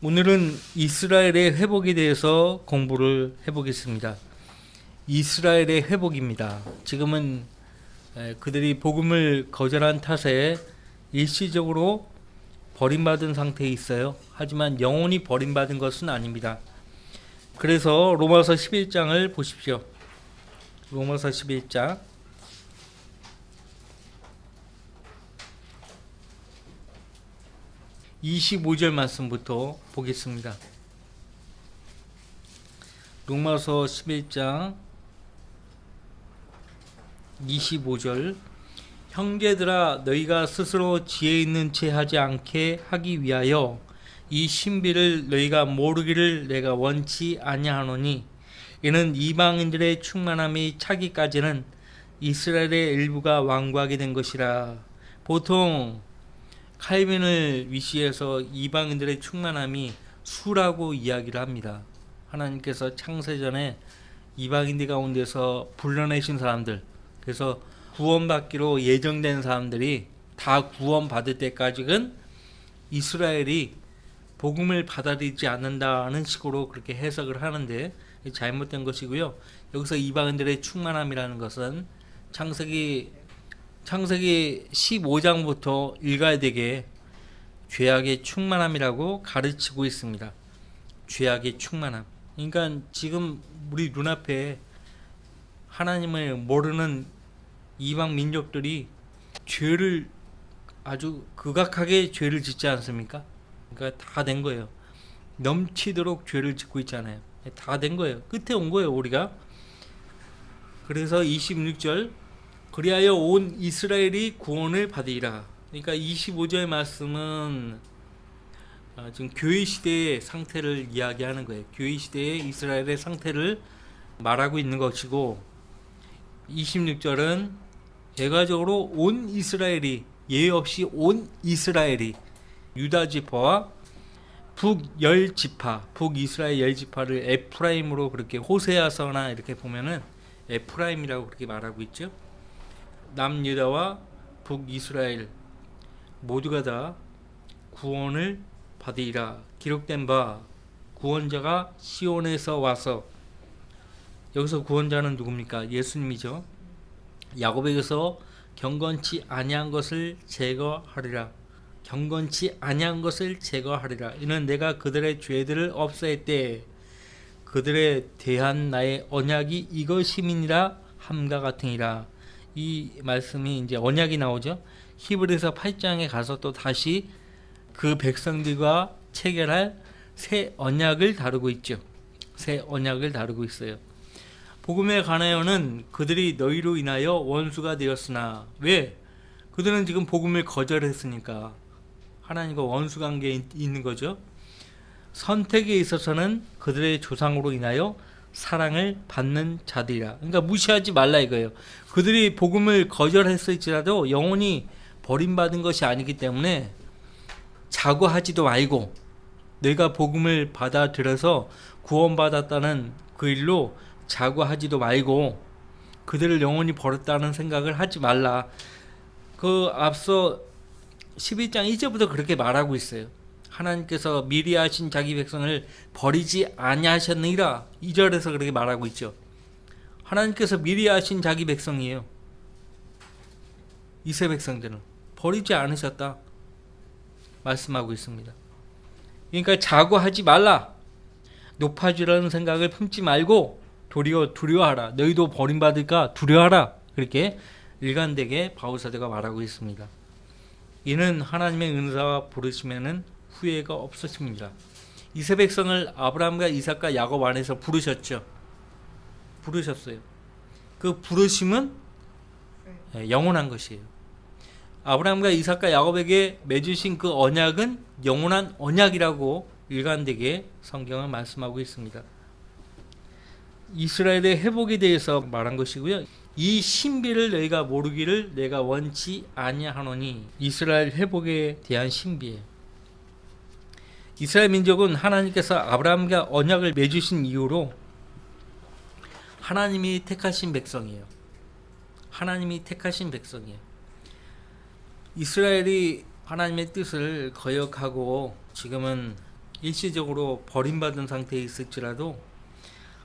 오늘은 이스라엘의 회복에 대해서 공부를 해보겠습니다. 이스라엘의 회복입니다. 지금은 그들이 복음을 거절한 탓에 일시적으로 버림받은 상태에 있어요. 하지만 영원히 버림받은 것은 아닙니다. 그래서 로마서 11장을 보십시오. 로마서 11장 25절 말씀부터 보겠습니다. 로마서 11장 25절 형제들아 너희가 스스로 지혜 있는 채 하지 않게 하기 위하여 이 신비를 너희가 모르기를 내가 원치 아니하노니 이는 이방인들의 충만함이 차기까지는 이스라엘의 일부가 완고하게 된 것이라. 보통 칼빈을 위시해서 이방인들의 충만함이 수라고 이야기를 합니다. 하나님께서 창세전에 이방인들 가운데서 불러내신 사람들, 그래서 구원받기로 예정된 사람들이 다 구원받을 때까지는 이스라엘이 복음을 받아들이지 않는다는 식으로 그렇게 해석을 하는데 잘못된 것이고요. 여기서 이방인들의 충만함이라는 것은 창세기 15장부터 읽어야 되게 죄악의 충만함이라고 가르치고 있습니다. 죄악의 충만함. 그러니까 지금 우리 눈앞에 하나님을 모르는 이방 민족들이 죄를 아주 극악하게 죄를 짓지 않습니까? 그러니까 다 된 거예요. 넘치도록 죄를 짓고 있잖아요. 다 된 거예요. 끝에 온 거예요, 우리가. 그래서 26절 그리하여 온 이스라엘이 구원을 받으리라. 그러니까 25절 말씀은 지금 교회 시대의 상태를 이야기하는 거예요. 교회 시대의 이스라엘의 상태를 말하고 있는 것이고 26절은 결과적으로 온 이스라엘이 예외 없이 온 이스라엘이 유다 지파와 북열 지파, 북이스라엘 열 지파를 에프라임으로 그렇게 호세아서나 이렇게 보면은 에프라임이라고 그렇게 말하고 있죠. 남유다와 북이스라엘 모두가 다 구원을 받으리라. 기록된 바 구원자가 시온에서 와서, 여기서 구원자는 누굽니까? 예수님이죠. 야곱에게서 경건치 아니한 것을 제거하리라. 경건치 아니한 것을 제거하리라. 이는 내가 그들의 죄들을 없애때 그들에 대한 나의 언약이 이것임이니라 함과 같으니라. 이 말씀이 이제 언약이 나오죠. 히브리서 8장에 가서 또 다시 그 백성들과 체결할 새 언약을 다루고 있죠. 새 언약을 다루고 있어요. 복음에 관하여는 그들이 너희로 인하여 원수가 되었으나, 왜? 그들은 지금 복음을 거절했으니까 하나님과 원수 관계에 있는 거죠. 선택에 있어서는 그들의 조상으로 인하여 사랑을 받는 자들이라. 그러니까 무시하지 말라 이거예요. 그들이 복음을 거절했을지라도 영원히 버림받은 것이 아니기 때문에 자고하지도 말고, 내가 복음을 받아들여서 구원받았다는 그 일로 자고하지도 말고 그들을 영원히 버렸다는 생각을 하지 말라. 그 앞서 11장 1절부터 그렇게 말하고 있어요. 하나님께서 미리 하신 자기 백성을 버리지 아니하셨느니라. 2절에서 그렇게 말하고 있죠. 하나님께서 미리 하신 자기 백성이에요. 이스라엘 백성들은 버리지 않으셨다 말씀하고 있습니다. 그러니까 자고하지 말라. 높아지라는 생각을 품지 말고 도리어 두려워하라. 너희도 버림받을까 두려워하라. 그렇게 일관되게 바울사도가 말하고 있습니다. 이는 하나님의 은사와 부르심에는 후회가 없으십니다. 이스라엘 백성을 아브라함과 이삭과 야곱 안에서 부르셨죠. 부르셨어요. 그 부르심은 영원한 것이에요. 아브라함과 이삭과 야곱에게 맺으신 그 언약은 영원한 언약이라고 일관되게 성경은 말씀하고 있습니다. 이스라엘의 회복에 대해서 말한 것이고요. 이 신비를 너희가 모르기를 내가 원치 아니하노니, 이스라엘 회복에 대한 신비예요. 이스라엘 민족은 하나님께서 아브라함과 언약을 맺으신 이후로 하나님이 택하신 백성이에요. 하나님이 택하신 백성이에요. 이스라엘이 하나님의 뜻을 거역하고 지금은 일시적으로 버림받은 상태에 있을지라도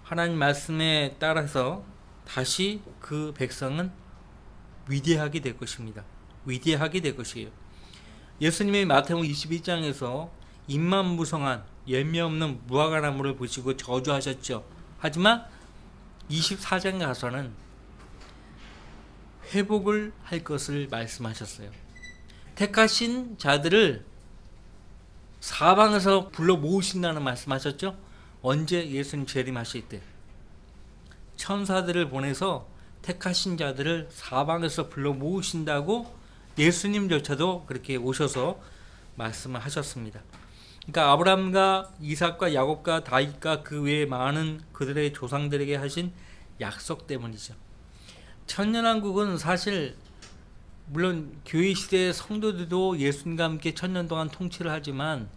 하나님 말씀에 따라서 다시 그 백성은 위대하게 될 것입니다. 위대하게 될 것이에요. 예수님이 마태복음 22장에서 입만무성한 열매 없는 무화과 나무를 보시고 저주하셨죠. 하지만 24장 가서는 회복을 할 것을 말씀하셨어요. 택하신 자들을 사방에서 불러 모으신다는 말씀하셨죠. 언제? 예수님 재림하실 때 천사들을 보내서 택하신 자들을 사방에서 불러 모으신다고 예수님조차도 그렇게 오셔서 말씀을 하셨습니다. 그러니까 아브라함과 이삭과 야곱과 다윗과 그 외에 많은 그들의 조상들에게 하신 약속 때문이죠. 천년왕국은 사실 물론 교회 시대의 성도들도 예수님과 함께 천년 동안 통치를 하지만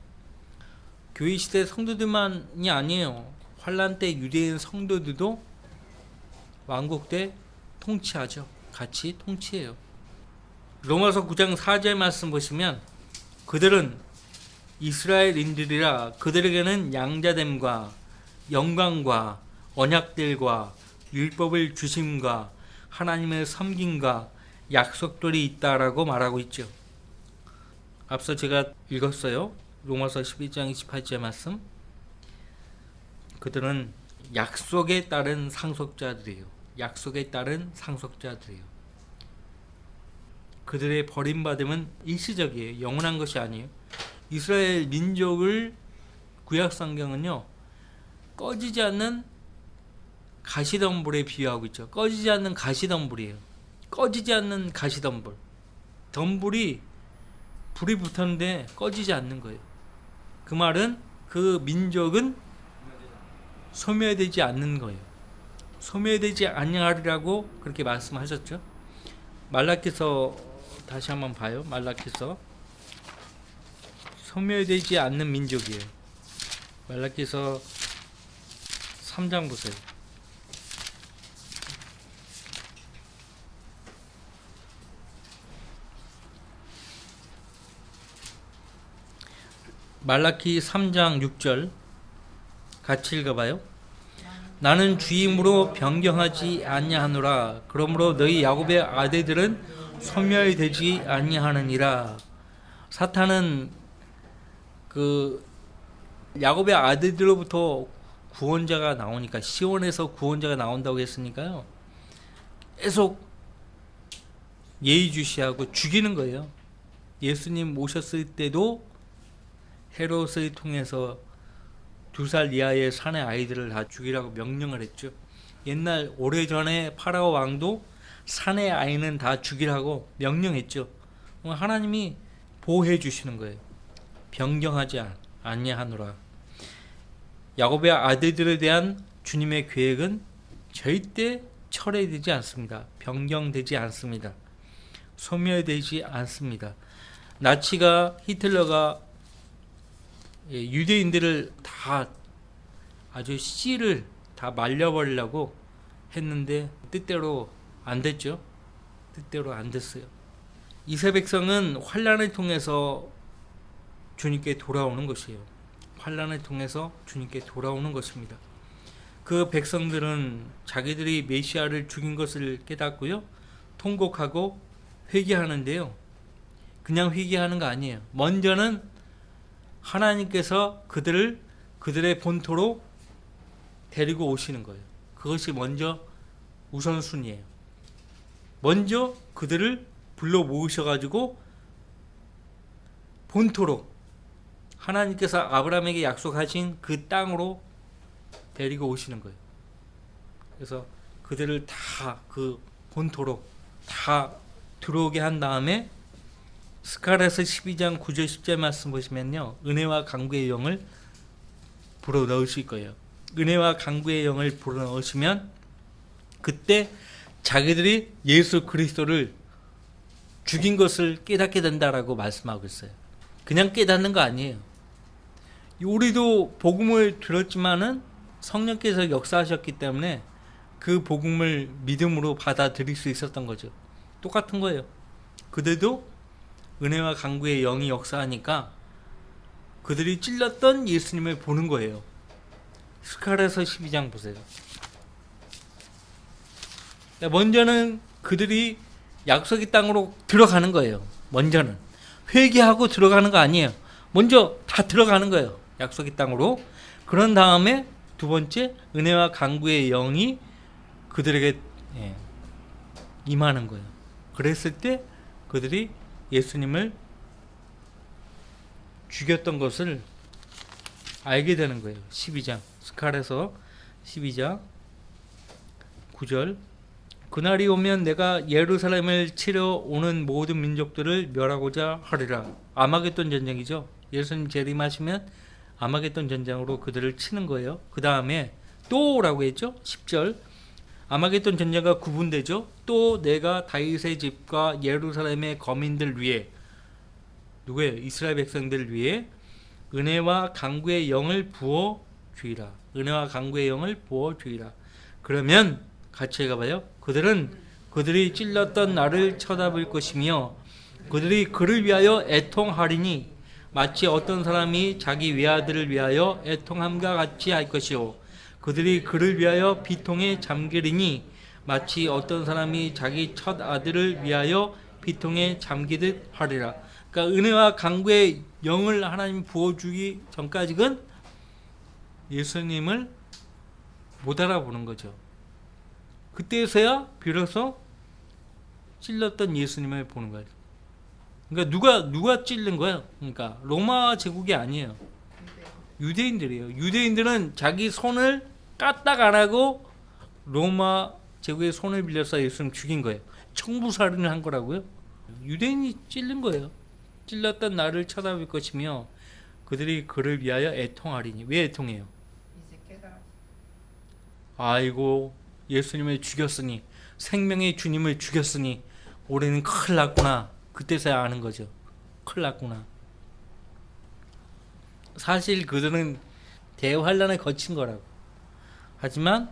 교회 시대 성도들만이 아니에요. 환란 때 유대인 성도들도 왕국 때 통치하죠. 같이 통치해요. 로마서 9장 4절 말씀 보시면 그들은 이스라엘인들이라 그들에게는 양자됨과 영광과 언약들과 율법을 주심과 하나님의 섬김과 약속들이 있다라고 말하고 있죠. 앞서 제가 읽었어요. 로마서 12장 28절 말씀. 그들은 약속에 따른 상속자들이에요. 약속에 따른 상속자들이에요. 그들의 버림받음은 일시적이에요. 영원한 것이 아니에요. 이스라엘 민족을 구약 성경은요, 꺼지지 않는 가시덤불에 비유하고 있죠. 꺼지지 않는 가시덤불이에요. 꺼지지 않는 가시덤불. 덤불이 불이 붙었는데 꺼지지 않는 거예요. 그 말은 그 민족은 소멸되지 않는 거예요. 소멸되지 아니하리라고 그렇게 말씀하셨죠. 말라기서 다시 한번 봐요. 말라기서 소멸되지 않는 민족이에요. 말라기서 3장 보세요. 말라기 3장 6절 같이 읽어봐요. 나는 주임으로 변경하지 아니하노라. 그러므로 너희 야곱의 아들들은 소멸되지 아니하느니라. 사탄은 그 야곱의 아들들로부터 구원자가 나오니까, 시온에서 구원자가 나온다고 했으니까요, 계속 예의주시하고 죽이는 거예요. 예수님 오셨을 때도 헤롯을 통해서 2살 이하의 산의 아이들을 다 죽이라고 명령을 했죠. 옛날 오래전에 파라오 왕도 산의 아이는 다 죽이라고 명령했죠. 하나님이 보호해 주시는 거예요. 변경하지 아니하노라. 야곱의 아들들에 대한 주님의 계획은 절대 철회되지 않습니다. 변경되지 않습니다. 소멸되지 않습니다. 나치가, 히틀러가 유대인들을 다 아주 씨를 다 말려버리려고 했는데 뜻대로 안 됐죠. 뜻대로 안 됐어요. 이스라엘 백성은 환란을 통해서 주님께 돌아오는 것이에요. 환란을 통해서 주님께 돌아오는 것입니다. 그 백성들은 자기들이 메시아를 죽인 것을 깨닫고요, 통곡하고 회개하는데요, 그냥 회개하는 거 아니에요. 먼저는 하나님께서 그들의 본토로 데리고 오시는 거예요. 그것이 먼저 우선순위예요. 먼저 그들을 불러 모으셔가지고 본토로, 하나님께서 아브라함에게 약속하신 그 땅으로 데리고 오시는 거예요. 그래서 그들을 다 그 본토로 다 들어오게 한 다음에 스가랴서 12장 9절 10절 말씀 보시면요, 은혜와 강구의 영을 불어넣으실 거예요. 은혜와 강구의 영을 불어넣으시면 그때 자기들이 예수 그리스도를 죽인 것을 깨닫게 된다라고 말씀하고 있어요. 그냥 깨닫는 거 아니에요. 우리도 복음을 들었지만은 성령께서 역사하셨기 때문에 그 복음을 믿음으로 받아들일 수 있었던 거죠. 똑같은 거예요. 그들도 은혜와 강구의 영이 역사하니까 그들이 찔렀던 예수님을 보는 거예요. 스가랴서 12장 보세요. 먼저는 그들이 약속의 땅으로 들어가는 거예요. 먼저는 회개하고 들어가는 거 아니에요. 먼저 다 들어가는 거예요. 약속의 땅으로. 그런 다음에 두 번째, 은혜와 강구의 영이 그들에게 임하는 거예요. 그랬을 때 그들이 예수님을 죽였던 것을 알게 되는 거예요. 12장 스가랴서 12장 9절, 그날이 오면 내가 예루살렘을 치러 오는 모든 민족들을 멸하고자 하리라. 아마겟돈 전쟁이죠. 예수님 재림하시면 아마겟돈 전쟁으로 그들을 치는 거예요. 그 다음에 또라고 했죠. 10절, 아마겟돈 전쟁과 구분되죠. 또 내가 다윗의 집과 예루살렘의 거민들 위해, 누구예요? 이스라엘 백성들 위해 은혜와 강구의 영을 부어 주이라. 은혜와 강구의 영을 부어 주이라. 그러면 같이 읽어봐요. 그들이 찔렀던 나를 쳐다볼 것이며 그들이 그를 위하여 애통하리니 마치 어떤 사람이 자기 외아들을 위하여 애통함과 같이 할 것이요, 그들이 그를 위하여 비통에 잠기리니 마치 어떤 사람이 자기 첫 아들을 위하여 비통에 잠기듯 하리라. 그러니까 은혜와 강구의 영을 하나님 부어주기 전까지는 예수님을 못 알아보는 거죠. 그때서야 비로소 찔렀던 예수님을 보는 거예요. 그러니까 누가 찔른 거예요? 그러니까 로마 제국이 아니에요. 유대인들이에요. 유대인들은 자기 손을 까딱 안 하고 로마 제국의 손을 빌려서 예수님 죽인 거예요. 청부살인을 한 거라고요. 유대인이 찔른 거예요. 찔렀던 나를 쳐다볼 것이며 그들이 그를 위하여 애통하리니. 왜 애통해요? 아이고, 예수님을 죽였으니, 생명의 주님을 죽였으니 올해는 큰일 났구나. 그때서야 아는 거죠. 큰일 났구나. 사실 그들은 대환란을 거친 거라고. 하지만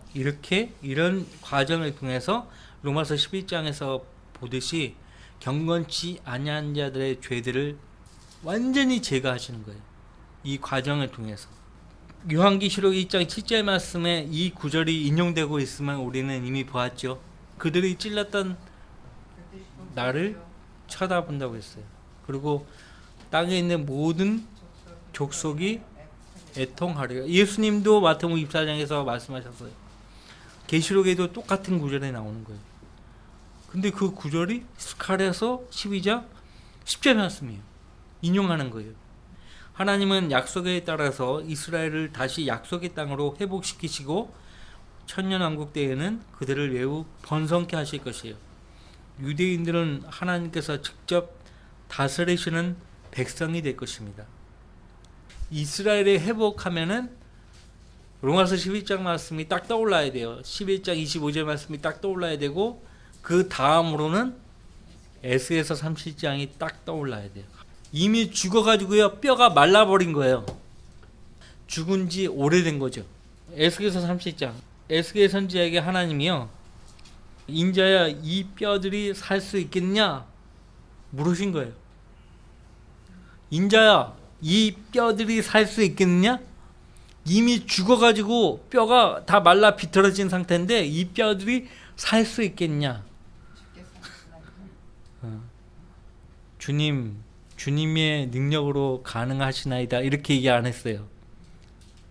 이런 과정을 통해서 로마서 11장에서 보듯이 경건치 아니한 자들의 죄들을 완전히 제거하시는 거예요. 이 과정을 통해서. 요한계시록 1장 7절 말씀에 이 구절이 인용되고 있으면 우리는 이미 보았죠. 그들이 찔렀던 나를 쳐다본다고 했어요. 그리고 땅에 있는 모든 족속이 애통하리라. 예수님도 마태복음 24장에서 말씀하셨어요. 계시록에도 똑같은 구절이 나오는 거예요. 근데 그 구절이 스가랴서 12장 10절 말씀이에요. 인용하는 거예요. 하나님은 약속에 따라서 이스라엘을 다시 약속의 땅으로 회복시키시고 천년왕국 때에는 그들을 매우 번성케 하실 것이에요. 유대인들은 하나님께서 직접 다스리시는 백성이 될 것입니다. 이스라엘에 회복하면은 로마서 11장 말씀이 딱 떠올라야 돼요. 11장 25절 말씀이 딱 떠올라야 되고 그 다음으로는 에스겔서 30장이 딱 떠올라야 돼요. 이미 죽어가지고요, 뼈가 말라버린 거예요. 죽은 지 오래된 거죠. 에스겔서 30장, 에스겔 선지자에게 하나님이요, 인자야 이 뼈들이 살 수 있겠냐 물으신 거예요. 인자야 이 뼈들이 살 수 있겠느냐? 이미 죽어가지고 뼈가 다 말라 비틀어진 상태인데 이 뼈들이 살 수 있겠냐? 주님의 능력으로 가능하시나이다, 이렇게 얘기 안 했어요.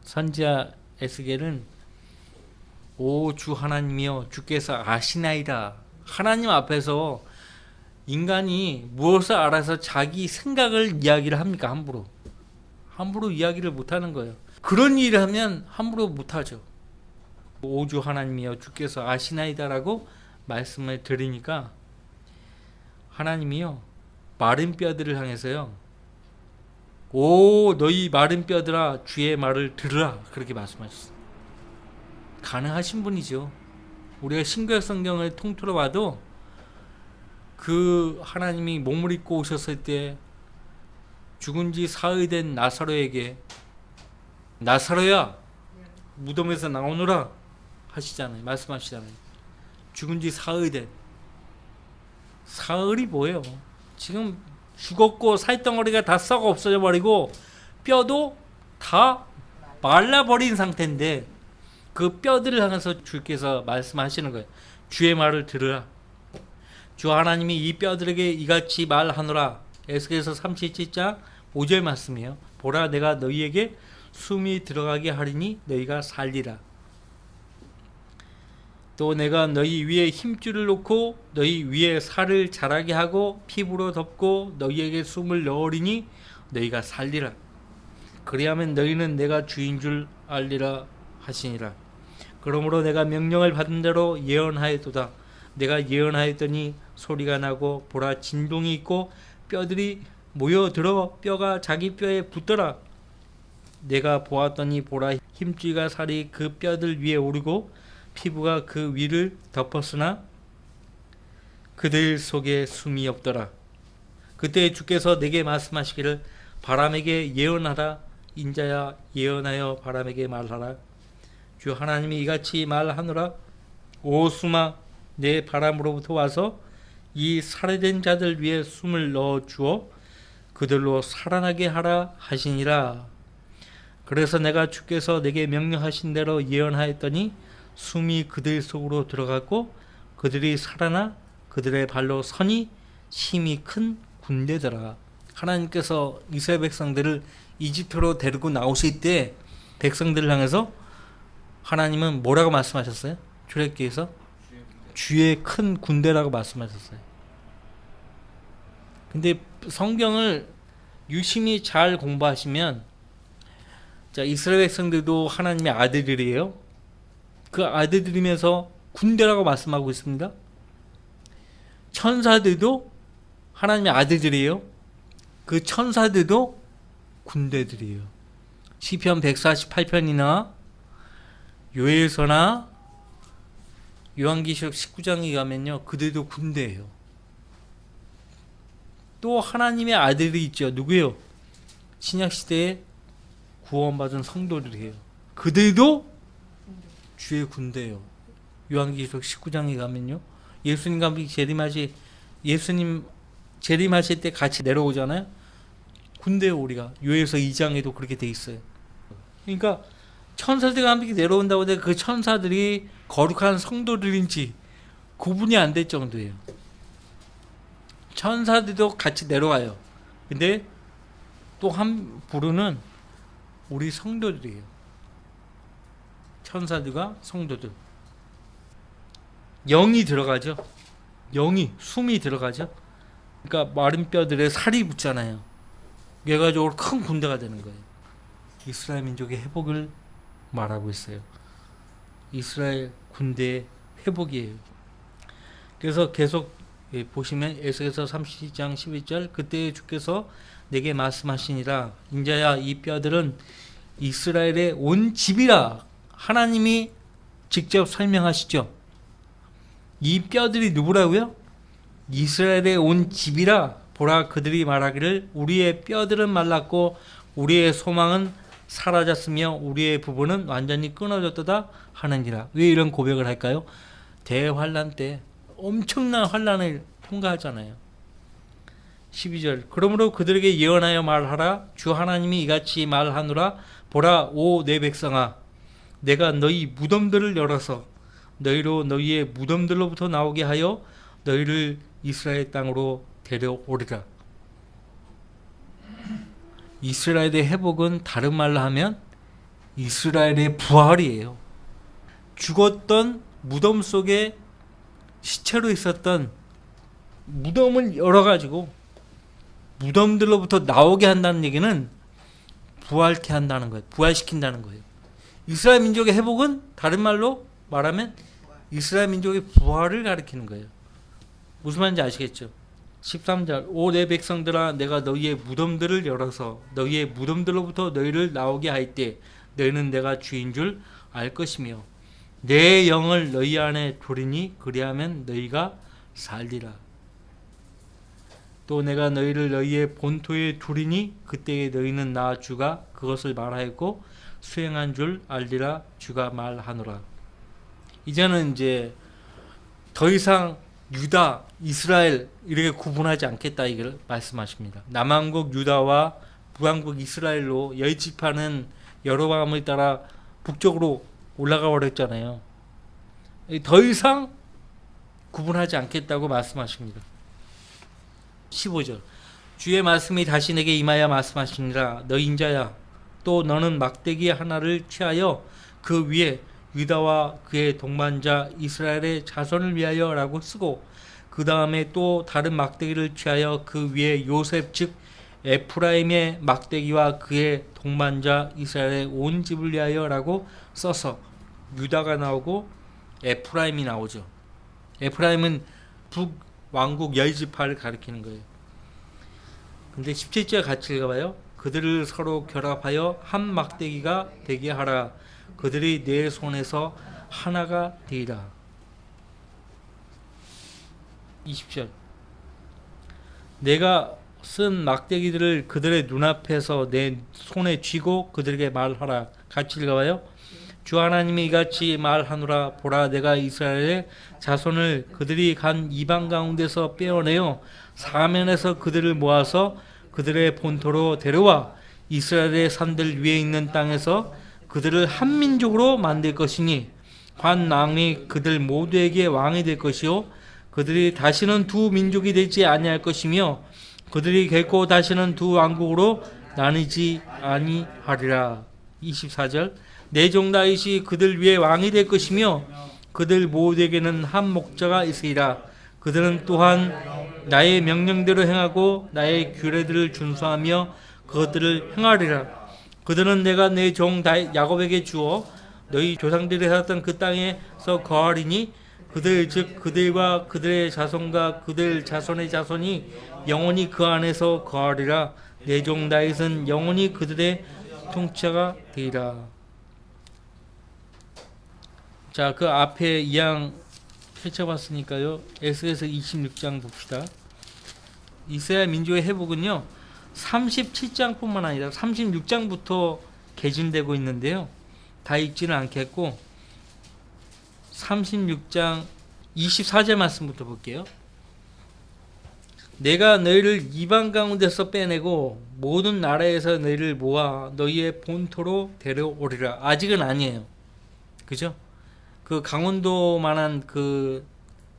선지자 에스겔은 오 주 하나님이여 주께서 아시나이다. 하나님 앞에서 인간이 무엇을 알아서 자기 생각을 이야기를 합니까? 함부로 이야기를 못하는 거예요. 그런 일을 하면 함부로 못하죠. 오 주 하나님이여 주께서 아시나이다라고 말씀을 드리니까 하나님이요 마른 뼈들을 향해서요, 오 너희 마른 뼈들아 주의 말을 들으라, 그렇게 말씀하셨어요. 가능하신 분이죠. 우리가 신구약 성경을 통틀어 봐도 그 하나님이 몸을 입고 오셨을 때 죽은 지 사흘 된 나사로에게 나사로야 무덤에서 나오너라 하시잖아요. 말씀하시잖아요. 죽은 지 사흘 된. 사흘이 뭐예요? 지금 죽었고 살덩어리가 다 썩어 없어져 버리고 뼈도 다 말라버린 상태인데 그 뼈들을 향해서 주께서 말씀하시는 거예요. 주의 말을 들으라. 주 하나님이 이 뼈들에게 이같이 말하노라. 에스겔서 37장 5절 말씀이에요. 보라, 내가 너희에게 숨이 들어가게 하리니 너희가 살리라. 또 내가 너희 위에 힘줄을 놓고 너희 위에 살을 자라게 하고 피부로 덮고 너희에게 숨을 넣으리니 너희가 살리라. 그리하면 너희는 내가 주인 줄 알리라 하시니라. 그러므로 내가 명령을 받은 대로 예언하였도다. 내가 예언하였더니 소리가 나고 보라, 진동이 있고 뼈들이 모여들어 뼈가 자기 뼈에 붙더라. 내가 보았더니 보라, 힘줄과 살이 그 뼈들 위에 오르고 피부가 그 위를 덮었으나 그들 속에 숨이 없더라. 그때 주께서 내게 말씀하시기를 바람에게 예언하라. 인자야, 예언하여 바람에게 말하라. 주 하나님이 이같이 말하노라. 오 숨아, 내 바람으로부터 와서 이 살해된 자들 위에 숨을 넣어 주어 그들로 살아나게 하라 하시니라. 그래서 내가 주께서 내게 명령하신 대로 예언하였더니 숨이 그들 속으로 들어갔고 그들이 살아나 그들의 발로 서니 힘이 큰 군대더라. 하나님께서 이스라엘 백성들을 이집트로 데리고 나오실 때 백성들을 향해서 하나님은 뭐라고 말씀하셨어요? 출애굽기에서 주의 큰 군대라고 말씀하셨어요. 근데 성경을 유심히 잘 공부하시면, 자, 이스라엘 백성들도 하나님의 아들들이에요. 그 아들들이면서 군대라고 말씀하고 있습니다. 천사들도 하나님의 아들들이에요. 그 천사들도 군대들이에요. 시편 148편이나 요엘서나 요한계시록 19장에 가면요, 그들도 군대예요. 또 하나님의 아들이 있죠. 누구예요? 신약시대에 구원받은 성도들이에요. 그들도 주의 군대예요. 요한계시록 19장에 가면요, 예수님과 함께 예수님 재림하실 때 같이 내려오잖아요. 군대예요. 우리가 요엘서 2장에도 그렇게 돼 있어요. 그러니까 천사들과 함께 내려온다고 해도 그 천사들이 거룩한 성도들인지 구분이 안 될 정도예요. 천사들도 같이 내려와요. 근데 또 한 부류는 우리 성도들이에요. 천사들과 성도들. 영이 들어가죠. 영이, 숨이 들어가죠. 그러니까 마른 뼈들에 살이 붙잖아요. 결과적으로 큰 군대가 되는 거예요. 이스라엘 민족의 회복을 말하고 있어요. 이스라엘 군대의 회복이에요. 그래서 계속 보시면 에스겔서 30장 11절, 그때 주께서 내게 말씀하시니라. 인자야, 이 뼈들은 이스라엘의 온 집이라. 하나님이 직접 설명하시죠. 이 뼈들이 누구라고요? 이스라엘의 온 집이라. 보라, 그들이 말하기를 우리의 뼈들은 말랐고 우리의 소망은 사라졌으며 우리의 부부는 완전히 끊어졌도다 하느니라. 왜 이런 고백을 할까요? 대환란 때 엄청난 환란을 통과하잖아요. 12절, 그러므로 그들에게 예언하여 말하라. 주 하나님이 이같이 말하노라. 보라, 오 내 백성아, 내가 너희 무덤들을 열어서 너희로 너희의 무덤들로부터 나오게 하여 너희를 이스라엘 땅으로 데려오리라. 이스라엘의 회복은 다른 말로 하면 이스라엘의 부활이에요. 죽었던 무덤 속에 시체로 있었던 무덤을 열어가지고 무덤들로부터 나오게 한다는 얘기는 부활케 한다는 거예요. 부활시킨다는 거예요. 이스라엘 민족의 회복은 다른 말로 말하면 이스라엘 민족의 부활을 가리키는 거예요. 무슨 말인지 아시겠죠? 13절, 오 내 백성들아, 내가 너희의 무덤들을 열어서 너희의 무덤들로부터 너희를 나오게 할 때 너희는 내가 주인 줄 알 것이며 내 영을 너희 안에 두리니 그리하면 너희가 살리라. 또 내가 너희를 너희의 본토에 두리니 그때에 너희는 나 주가 그것을 말하였고 수행한 줄 알리라. 주가 말하노라. 이제는 이제 더 이상 유다, 이스라엘 이렇게 구분하지 않겠다 이걸 말씀하십니다. 남한국 유다와 북왕국 이스라엘로 여지파는 여로보암을 따라 북쪽으로 올라가 버렸잖아요. 더 이상 구분하지 않겠다고 말씀하십니다. 15절 주의 말씀이 다시 내게 임하여 말씀하시니라. 너 인자야, 또 너는 막대기 하나를 취하여 그 위에 유다와 그의 동반자 이스라엘의 자손을 위하여 라고 쓰고, 그 다음에 또 다른 막대기를 취하여 그 위에 요셉 즉 에프라임의 막대기와 그의 동반자 이스라엘의 온 집을 위하여 라고 써서 유다가 나오고 에프라임이 나오죠. 에프라임은 북왕국 10지파를 가리키는 거예요. 근데 17절 같이 읽어봐요. 그들을 서로 결합하여 한 막대기가 되게 하라. 그들이 내 손에서 하나가 되리라. 20절 내가 쓴 막대기들을 그들의 눈앞에서 내 손에 쥐고 그들에게 말하라. 같이 읽어봐요. 주 하나님이 이같이 말하노라. 보라, 내가 이스라엘의 자손을 그들이 간 이방 가운데서 빼어내어 사면에서 그들을 모아서 그들의 본토로 데려와 이스라엘의 산들 위에 있는 땅에서 그들을 한 민족으로 만들 것이니 한 왕이 그들 모두에게 왕이 될 것이요 그들이 다시는 두 민족이 되지 아니할 것이며 그들이 결코 다시는 두 왕국으로 나뉘지 아니하리라. 24절 내 종 다윗이 그들 위에 왕이 될 것이며 그들 모두에게는 한 목자가 있으리라. 그들은 또한 나의 명령대로 행하고 나의 규례들을 준수하며 그것들을 행하리라. 그들은 내가 내 종 야곱에게 주어 너희 조상들이 살았던 그 땅에서 거하리니 그들 즉 그들과 그들의 자손과 그들 자손의 자손이 영원히 그 안에서 거하리라. 내 종 다윗은 영원히 그들의 통치자가 되리라. 자, 그 앞에 이양 펼쳐봤으니까요. 에스겔서 26장 봅시다. 이스라엘 민족의 회복은요 37장뿐만 아니라 36장부터 개진되고 있는데요. 다 읽지는 않겠고 36장 24절 말씀부터 볼게요. 내가 너희를 이방 가운데서 빼내고 모든 나라에서 너희를 모아 너희의 본토로 데려오리라. 아직은 아니에요. 그죠? 그 강원도만한 그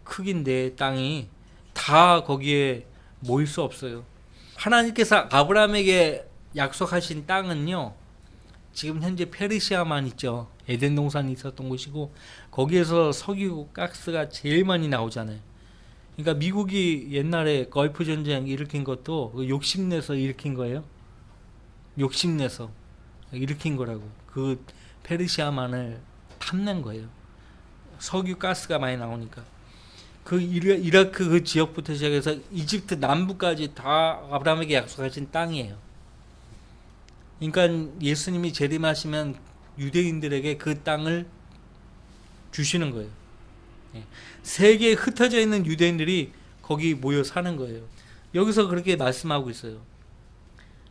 크기인데 땅이 다 거기에 모일 수 없어요. 하나님께서 아브라함에게 약속하신 땅은요 지금 현재 페르시아만 있죠. 에덴 동산이 있었던 곳이고 거기에서 석유 가스가 제일 많이 나오잖아요. 그러니까 미국이 옛날에 걸프 전쟁 일으킨 것도 욕심내서 일으킨 거예요. 욕심내서 일으킨 거라고. 그 페르시아만을 탐낸 거예요. 석유 가스가 많이 나오니까. 그 이라크 그 지역부터 시작해서 이집트 남부까지 다 아브라함에게 약속하신 땅이에요. 그러니까 예수님이 재림하시면 유대인들에게 그 땅을 주시는 거예요. 세계에 흩어져 있는 유대인들이 거기 모여 사는 거예요. 여기서 그렇게 말씀하고 있어요.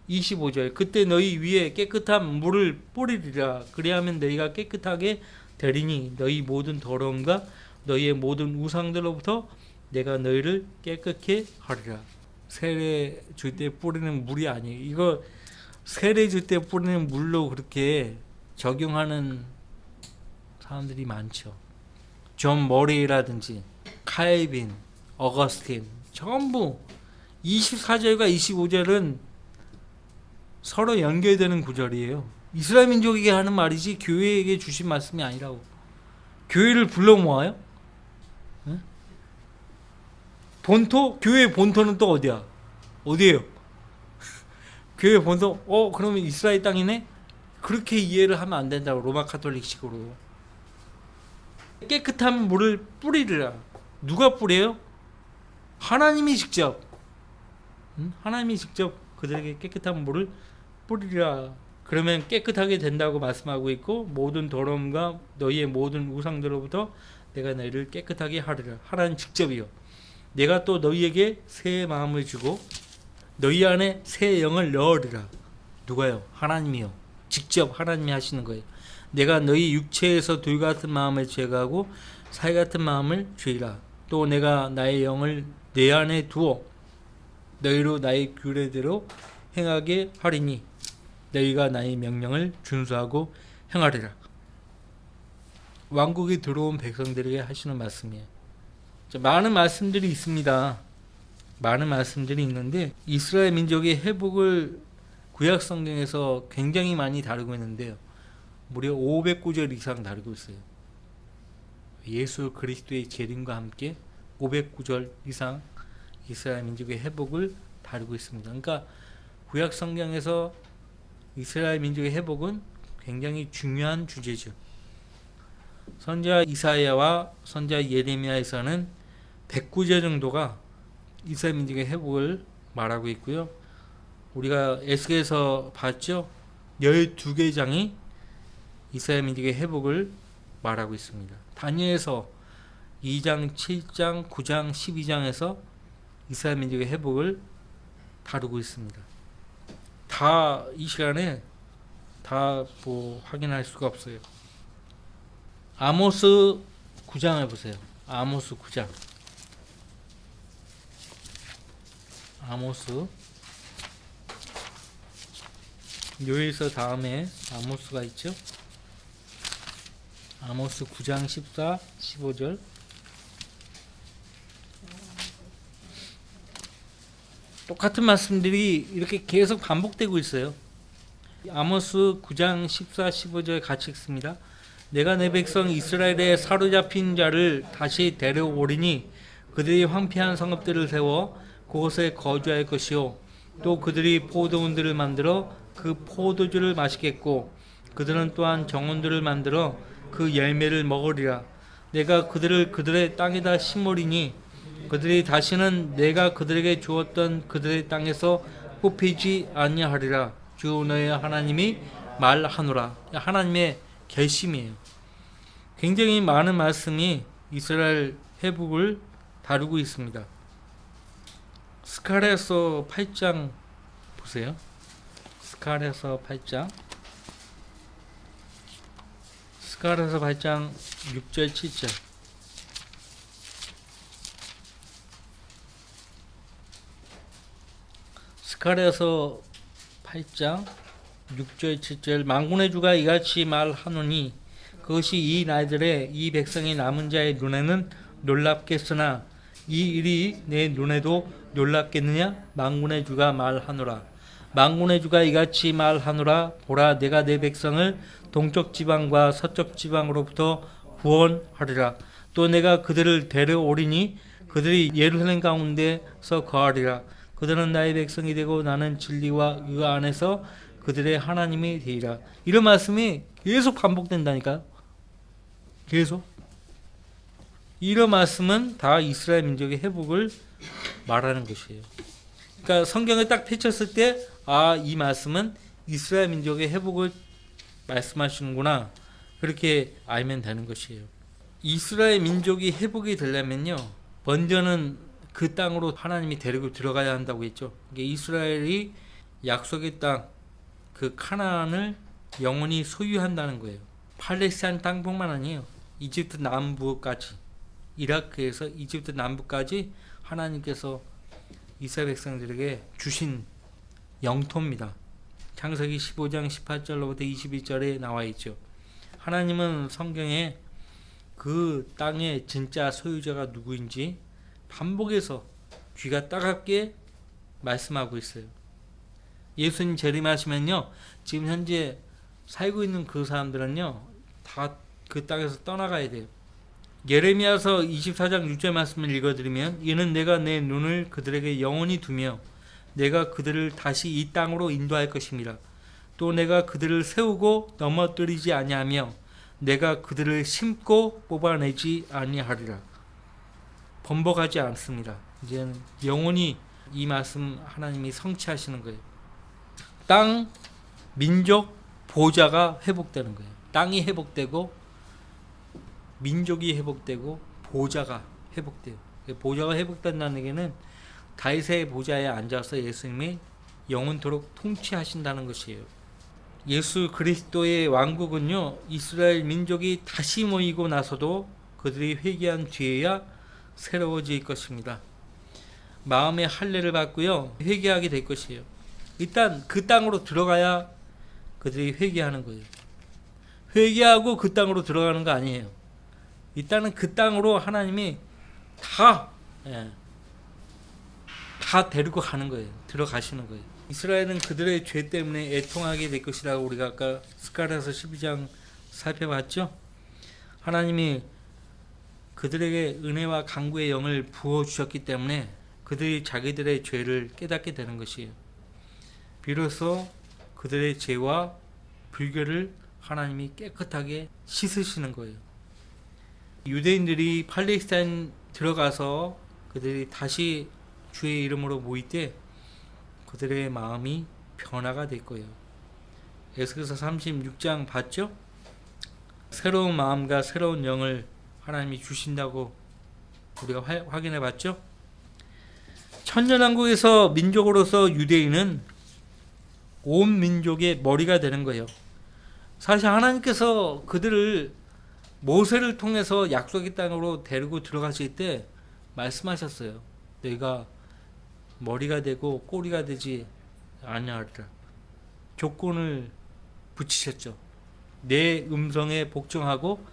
25절 그때 너희 위에 깨끗한 물을 뿌리리라. 그리하면 너희가 깨끗하게 되리니 너희 모든 더러움과 너희의 모든 우상들로부터 내가 너희를 깨끗게 하리라. 세례 줄 때 뿌리는 물이 아니에요. 이거 세례 줄 때 뿌리는 물로 그렇게 적용하는 사람들이 많죠. 존 머레이라든지 칼빈, 어거스틴 전부 24절과 25절은 서로 연결되는 구절이에요. 이스라엘 민족에게 하는 말이지 교회에게 주신 말씀이 아니라고. 교회를 불러 모아요? 응? 본토? 교회의 본토는 또 어디야? 어디예요? 교회 본토? 그러면 이스라엘 땅이네? 그렇게 이해를 하면 안 된다고. 로마 카톨릭식으로. 깨끗한 물을 뿌리리라. 누가 뿌려요? 하나님이 직접. 하나님이 직접 그들에게 깨끗한 물을 뿌리리라. 그러면 깨끗하게 된다고 말씀하고 있고 모든 더러움과 너희의 모든 우상들로부터 내가 너희를 깨끗하게 하리라. 하나님 직접이요. 내가 또 너희에게 새 마음을 주고 너희 안에 새 영을 넣으리라. 누가요? 하나님이요. 직접 하나님이 하시는 거예요. 내가 너희 육체에서 돌 같은 마음을 제거하고 살 같은 마음을 주리라. 또 내가 나의 영을 내 안에 두어 너희로 나의 규례대로 행하게 하리니 너희가 나의 명령을 준수하고 행하리라. 왕국에 들어온 백성들에게 하시는 말씀이에요. 많은 말씀들이 있습니다. 많은 말씀들이 있는데 이스라엘 민족의 회복을 구약 성경에서 굉장히 많이 다루고 있는데요. 무려 500구절 이상 다루고 있어요. 예수 그리스도의 재림과 함께 500구절 이상 이스라엘 민족의 회복을 다루고 있습니다. 그러니까 구약 성경에서 이스라엘 민족의 회복은 굉장히 중요한 주제죠. 선지자 이사야와 선지자 예레미야에서는 100구절 정도가 이스라엘 민족의 회복을 말하고 있고요. 우리가 에스겔에서 봤죠. 12개 장이 이스라엘 민족의 회복을 말하고 있습니다. 다니엘서 2장, 7장, 9장, 12장에서 이스라엘 민족의 회복을 다루고 있습니다. 다 이 시간에 다 확인할 수가 없어요. 아모스 9장을 보세요. 아모스 9장. 아모스. 요엘서 다음에 아모스가 있죠. 아모스 9장 14, 15절. 똑같은 말씀들이 이렇게 계속 반복되고 있어요. 아모스 9장 14, 15절 같이 읽습니다. 내가 내 백성 이스라엘의 사로잡힌 자를 다시 데려오리니 그들이 황폐한 성읍들을 세워 그곳에 거주할 것이요 또 그들이 포도원들을 만들어 그 포도주를 마시겠고 그들은 또한 정원들을 만들어 그 열매를 먹으리라. 내가 그들을 그들의 땅에다 심으리니 그들이 다시는 내가 그들에게 주었던 그들의 땅에서 뽑히지 아니하리라. 주 너의 하나님이 말하노라. 하나님의 결심이에요. 굉장히 많은 말씀이 이스라엘 회복을 다루고 있습니다. 스가랴서 8장 보세요. 스가랴서 8장. 스가랴서 8장 6절 7절. 스가랴서 8장 6절 7절. 만군의 주가 이같이 말하노니 그것이 이 날들에 이 백성의 남은 자의 눈에는 놀랍겠으나 이 일이 내 눈에도 놀랍겠느냐? 만군의 주가 말하노라. 만군의 주가 이같이 말하노라. 보라, 내가 내 백성을 동쪽 지방과 서쪽 지방으로부터 구원하리라. 또 내가 그들을 데려오리니 그들이 예루살렘 가운데서 거하리라. 그들은 나의 백성이 되고 나는 진리와 의 안에서 그들의 하나님이 되리라. 이런 말씀이 계속 반복된다니까요. 계속. 이런 말씀은 다 이스라엘 민족의 회복을 말하는 것이에요. 그러니까 성경을 딱 펼쳤을 때, 이 말씀은 이스라엘 민족의 회복을 말씀하시는구나. 그렇게 알면 되는 것이에요. 이스라엘 민족이 회복이 되려면요, 먼저는 그 땅으로 하나님이 데리고 들어가야 한다고 했죠. 이스라엘이 약속의 땅, 그 카나안을 영원히 소유한다는 거예요. 팔레스타인 땅뿐만 아니에요. 이집트 남부까지, 이라크에서 이집트 남부까지 하나님께서 이스라엘 백성들에게 주신 영토입니다. 창세기 15장 18절로부터 21절에 나와 있죠. 하나님은 성경에 그 땅의 진짜 소유자가 누구인지 반복해서 귀가 따갑게 말씀하고 있어요. 예수님 재림하시면요, 지금 현재 살고 있는 그 사람들은요, 다 그 땅에서 떠나가야 돼요. 예레미야서 24장 6절 말씀을 읽어드리면, 이는 내가 내 눈을 그들에게 영원히 두며 내가 그들을 다시 이 땅으로 인도할 것입니다. 또 내가 그들을 세우고 넘어뜨리지 아니하며 내가 그들을 심고 뽑아내지 아니하리라. 번복하지 않습니다. 이제는 영원히 이 말씀 하나님이 성취하시는 거예요. 땅, 민족, 보좌가 회복되는 거예요. 땅이 회복되고 민족이 회복되고 보좌가 회복돼요. 보좌가 회복된다는 얘기는 다윗의 보좌에 앉아서 예수님이 영원토록 통치하신다는 것이에요. 예수 그리스도의 왕국은요, 이스라엘 민족이 다시 모이고 나서도 그들이 회개한 뒤에야 새로워질 것입니다. 마음의 할례를 받고요, 회개하게 될 것이에요. 일단 그 땅으로 들어가야 그들이 회개하는 거예요. 회개하고 그 땅으로 들어가는 거 아니에요. 일단은 그 땅으로 하나님이 다 데리고 가는 거예요. 들어가시는 거예요. 이스라엘은 그들의 죄 때문에 애통하게 될 것이라고 우리가 아까 스가랴서 12장 살펴봤죠. 하나님이 그들에게 은혜와 강구의 영을 부어주셨기 때문에 그들이 자기들의 죄를 깨닫게 되는 것이에요. 비로소 그들의 죄와 불결을 하나님이 깨끗하게 씻으시는 거예요. 유대인들이 팔레스타인 들어가서 그들이 다시 주의 이름으로 모일 때 그들의 마음이 변화가 될 거예요. 에스겔서 36장 봤죠? 새로운 마음과 새로운 영을 하나님이 주신다고 우리가 확인해 봤죠? 천년왕국에서 민족으로서 유대인은 온 민족의 머리가 되는 거예요. 사실 하나님께서 그들을 모세를 통해서 약속의 땅으로 데리고 들어가실 때 말씀하셨어요. 너희가 머리가 되고 꼬리가 되지 아니하리라. 조건을 붙이셨죠. 내 음성에 복종하고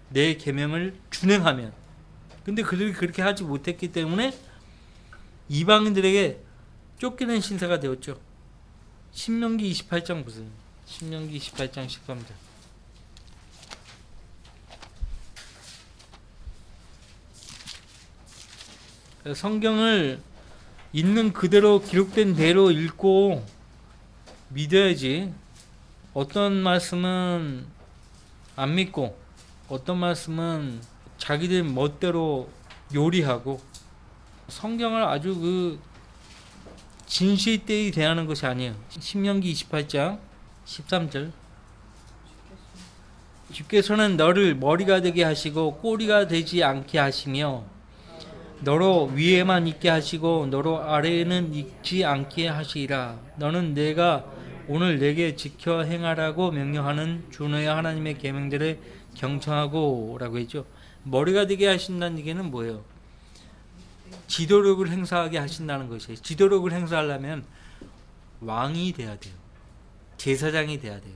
내 계명을 준행하면. 근데 그들이 그렇게 하지 못했기 때문에 이방인들에게 쫓기는 신세가 되었죠. 신명기 28장 보세요. 신명기 28장 13절. 성경을 있는 그대로 기록된 대로 읽고 믿어야지. 어떤 말씀은 안 믿고 어떤 말씀은 자기들 멋대로 요리하고 성경을 아주 그 진실되이 대하는 것이 아니에요. 신명기 28장 13절. 주께서는 너를 머리가 되게 하시고 꼬리가 되지 않게 하시며 너로 위에만 있게 하시고 너로 아래에는 있지 않게 하시리라. 너는 내가 오늘 내게 지켜 행하라고 명령하는 주 너의 하나님의 계명들을 경청하고 라고 했죠. 머리가 되게 하신다는 얘기는 뭐예요? 지도력을 행사하게 하신다는 것이에요. 지도력을 행사하려면 왕이 돼야 돼요. 제사장이 돼야 돼요.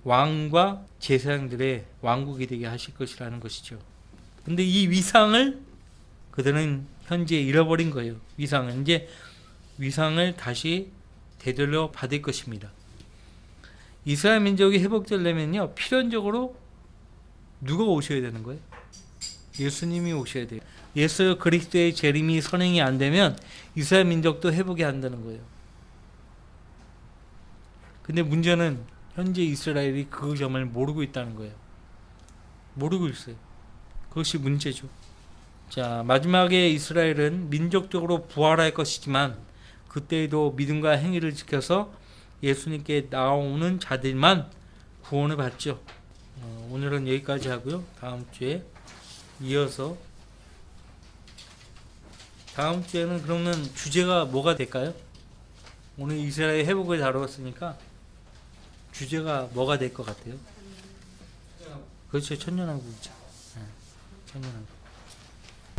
왕과 제사장들의 왕국이 되게 하실 것이라는 것이죠. 근데 이 위상을 그들은 현재 잃어버린 거예요. 위상은 이제 위상을 다시 되돌려 받을 것입니다. 이스라엘 민족이 회복되려면요, 필연적으로 누가 오셔야 되는 거예요? 예수님이 오셔야 돼요. 예수 그리스도의 재림이 선행이 안 되면 이스라엘 민족도 회복이 안 되는 거예요. 근데 문제는 현재 이스라엘이 그 점을 모르고 있다는 거예요. 모르고 있어요. 그것이 문제죠. 자, 마지막에 이스라엘은 민족적으로 부활할 것이지만 그때에도 믿음과 행위를 지켜서 예수님께 나오는 자들만 구원을 받죠. 오늘은 여기까지 하고요. 다음 주에 이어서 다음 주에는 그러면 주제가 뭐가 될까요? 오늘 이스라엘 회복을 다루었으니까 주제가 뭐가 될 것 같아요? 그렇죠. 천년왕국이죠. 천년왕국.